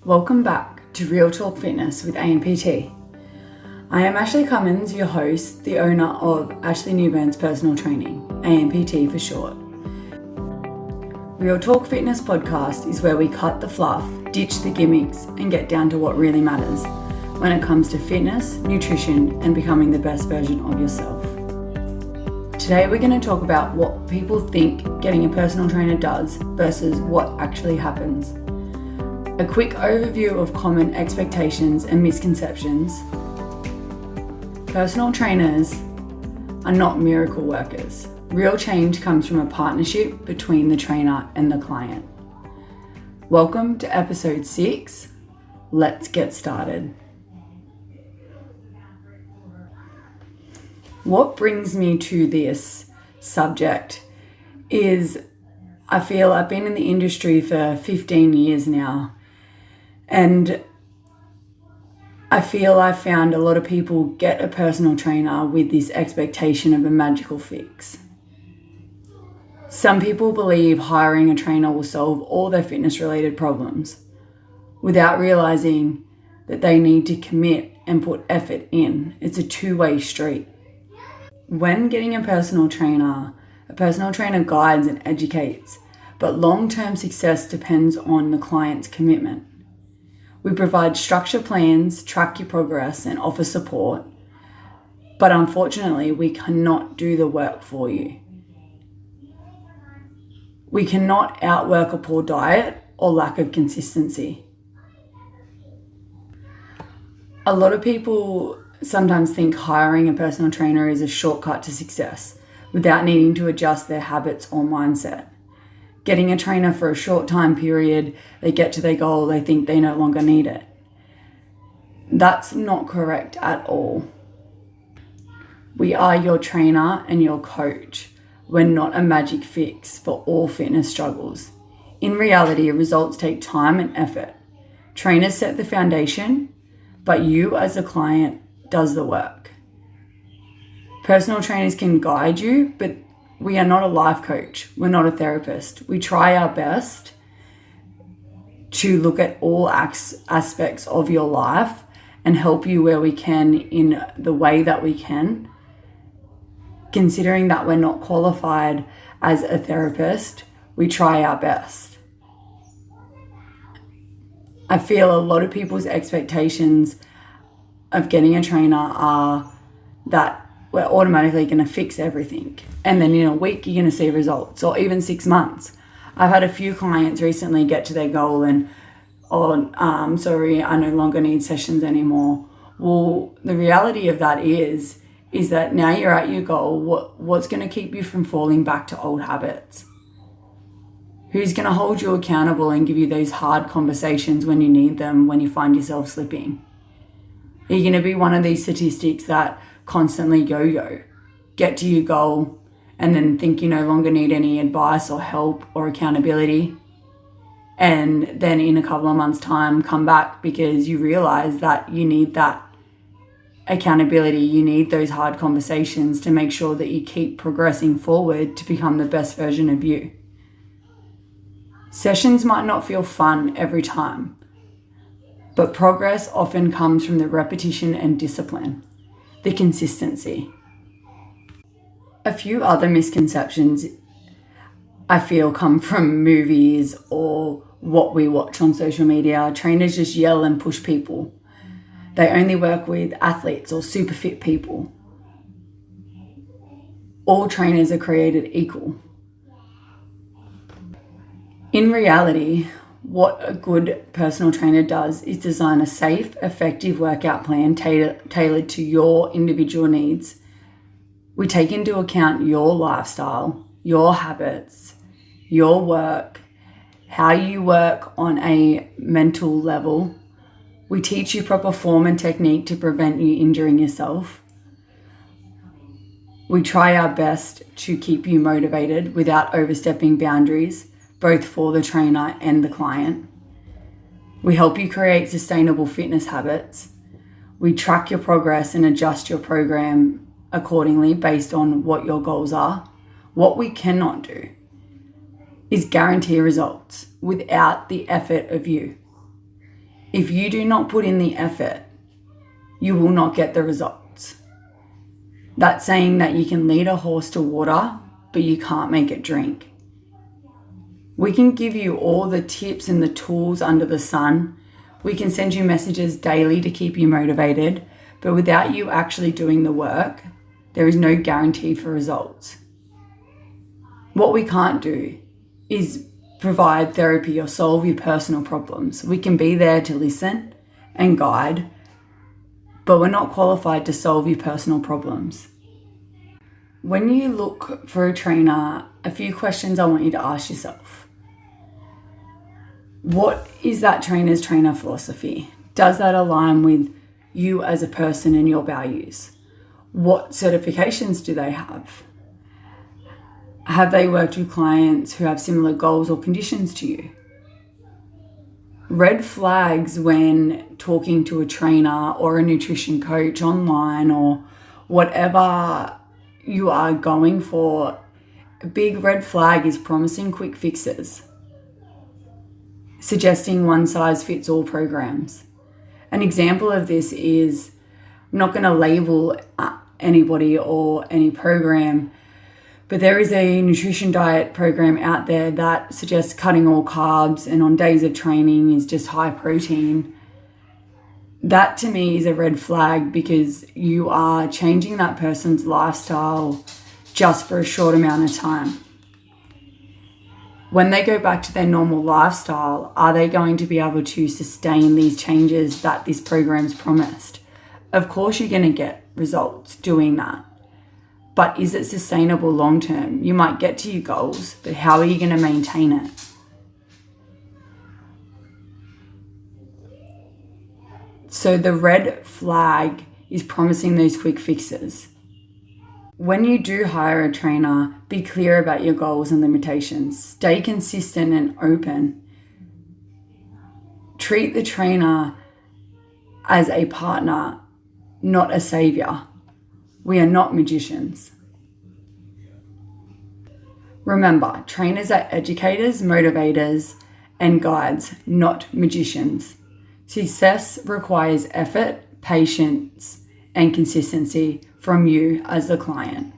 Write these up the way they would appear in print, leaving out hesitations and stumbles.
Welcome back to Real Talk Fitness with AMPT. I am Ashley Cummins, your host, the owner of Ashley Newburn's Personal Training, AMPT for short. Real Talk Fitness podcast is where we cut the fluff, ditch the gimmicks, and get down to what really matters when it comes to fitness, nutrition, and becoming the best version of yourself. Today we're going to talk about what people think getting a personal trainer does versus what actually happens. A quick overview of common expectations and misconceptions. Personal trainers are not miracle workers. Real change comes from a partnership between the trainer and the client. Welcome to episode 6. Let's get started. What brings me to this subject is I feel I've been in the industry for 15 years now. And I feel I've found a lot of people get a personal trainer with this expectation of a magical fix. Some people believe hiring a trainer will solve all their fitness-related problems without realizing that they need to commit and put effort in. It's a two-way street. When getting a personal trainer guides and educates, but long-term success depends on the client's commitment. We provide structure plans, track your progress, and offer support. But unfortunately, we cannot do the work for you. We cannot outwork a poor diet or lack of consistency. A lot of people sometimes think hiring a personal trainer is a shortcut to success without needing to adjust their habits or mindset. Getting a trainer for a short time period, they get to their goal, they think they no longer need it. That's not correct at all. We are your trainer and your coach. We're not a magic fix for all fitness struggles. In reality, results take time and effort. Trainers set the foundation, but you as a client does the work. Personal trainers can guide you, but we are not a life coach. We're not a therapist. We try our best to look at all aspects of your life and help you where we can in the way that we can. Considering that we're not qualified as a therapist, we try our best. I feel a lot of people's expectations of getting a trainer are that we're automatically going to fix everything. And then in a week, you're going to see results, or even 6 months. I've had a few clients recently get to their goal and, sorry, I no longer need sessions anymore. Well, the reality of that is that now you're at your goal. What's going to keep you from falling back to old habits? Who's going to hold you accountable and give you those hard conversations when you need them, when you find yourself slipping? Are you going to be one of these statistics that constantly yo-yo, get to your goal, and then think you no longer need any advice or help or accountability, and then in a couple of months' time come back because you realize that you need that accountability, you need those hard conversations to make sure that you keep progressing forward to become the best version of you. Sessions might not feel fun every time, but progress often comes from the repetition and discipline. The consistency. A few other misconceptions I feel come from movies or what we watch on social media. Trainers just yell and push people. They only work with athletes or super fit people. All trainers are created equal. In reality, what a good personal trainer does is design a safe, effective workout plan tailored to your individual needs. We take into account your lifestyle, your habits, your work, how you work on a mental level. We teach you proper form and technique to prevent you injuring yourself. We try our best to keep you motivated without overstepping boundaries, both for the trainer and the client. We help you create sustainable fitness habits. We track your progress and adjust your program accordingly based on what your goals are. What we cannot do is guarantee results without the effort of you. If you do not put in the effort, you will not get the results. That's saying that you can lead a horse to water, but you can't make it drink. We can give you all the tips and the tools under the sun. We can send you messages daily to keep you motivated, but without you actually doing the work, there is no guarantee for results. What we can't do is provide therapy or solve your personal problems. We can be there to listen and guide, but we're not qualified to solve your personal problems. When you look for a trainer, a few questions I want you to ask yourself. What is that trainer's trainer philosophy? Does that align with you as a person and your values? What certifications do they have? Have they worked with clients who have similar goals or conditions to you? Red flags when talking to a trainer or a nutrition coach online or whatever you are going for, a big red flag is promising quick fixes, suggesting one-size-fits-all programs. An example of this is, I'm not going to label anybody or any program, but there is a nutrition diet program out there that suggests cutting all carbs and on days of training is just high protein. That to me is a red flag because you are changing that person's lifestyle just for a short amount of time. When they go back to their normal lifestyle, are they going to be able to sustain these changes that this program's promised? Of course you're going to get results doing that. But is it sustainable long term? You might get to your goals, but how are you going to maintain it? So the red flag is promising those quick fixes. When you do hire a trainer, be clear about your goals and limitations. Stay consistent and open. Treat the trainer as a partner, not a savior. We are not magicians. Remember, trainers are educators, motivators, and guides, not magicians. Success requires effort, patience, and consistency from you as the client.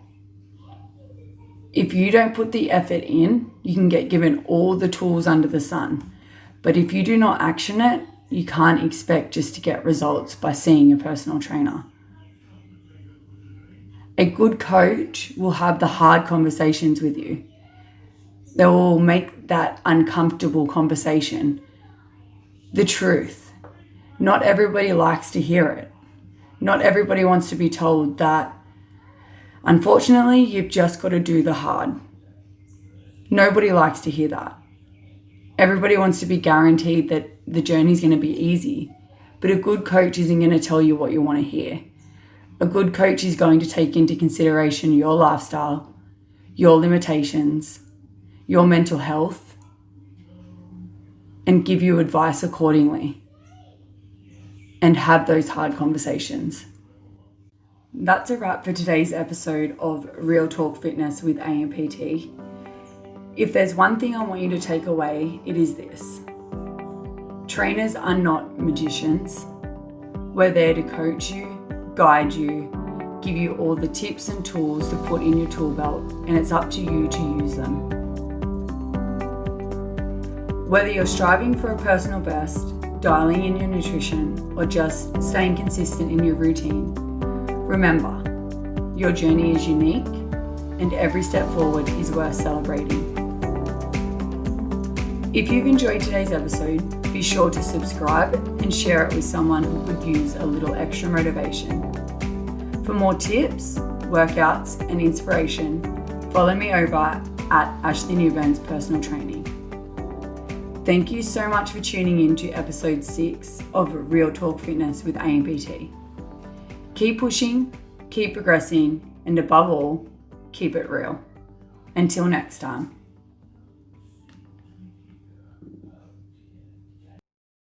If you don't put the effort in, you can get given all the tools under the sun. But if you do not action it, you can't expect just to get results by seeing a personal trainer. A good coach will have the hard conversations with you. They will make that uncomfortable conversation the truth. Not everybody likes to hear it. Not everybody wants to be told that, unfortunately, you've just got to do the hard. Nobody likes to hear that. Everybody wants to be guaranteed that the journey is going to be easy, but a good coach isn't going to tell you what you want to hear. A good coach is going to take into consideration your lifestyle, your limitations, your mental health, and give you advice accordingly, and have those hard conversations. That's a wrap for today's episode of Real Talk Fitness with AMPT. If there's one thing I want you to take away, it is this. Trainers are not magicians. We're there to coach you, guide you, give you all the tips and tools to put in your tool belt, and it's up to you to use them. Whether you're striving for a personal best, dialing in your nutrition, or just staying consistent in your routine, remember, your journey is unique and every step forward is worth celebrating. If you've enjoyed today's episode, be sure to subscribe and share it with someone who could use a little extra motivation. For more tips, workouts, and inspiration, follow me over at Ashley Newburn's Personal Training. Thank you so much for tuning in to episode 6 of Real Talk Fitness with AMPT. Keep pushing, keep progressing, and above all, keep it real. Until next time.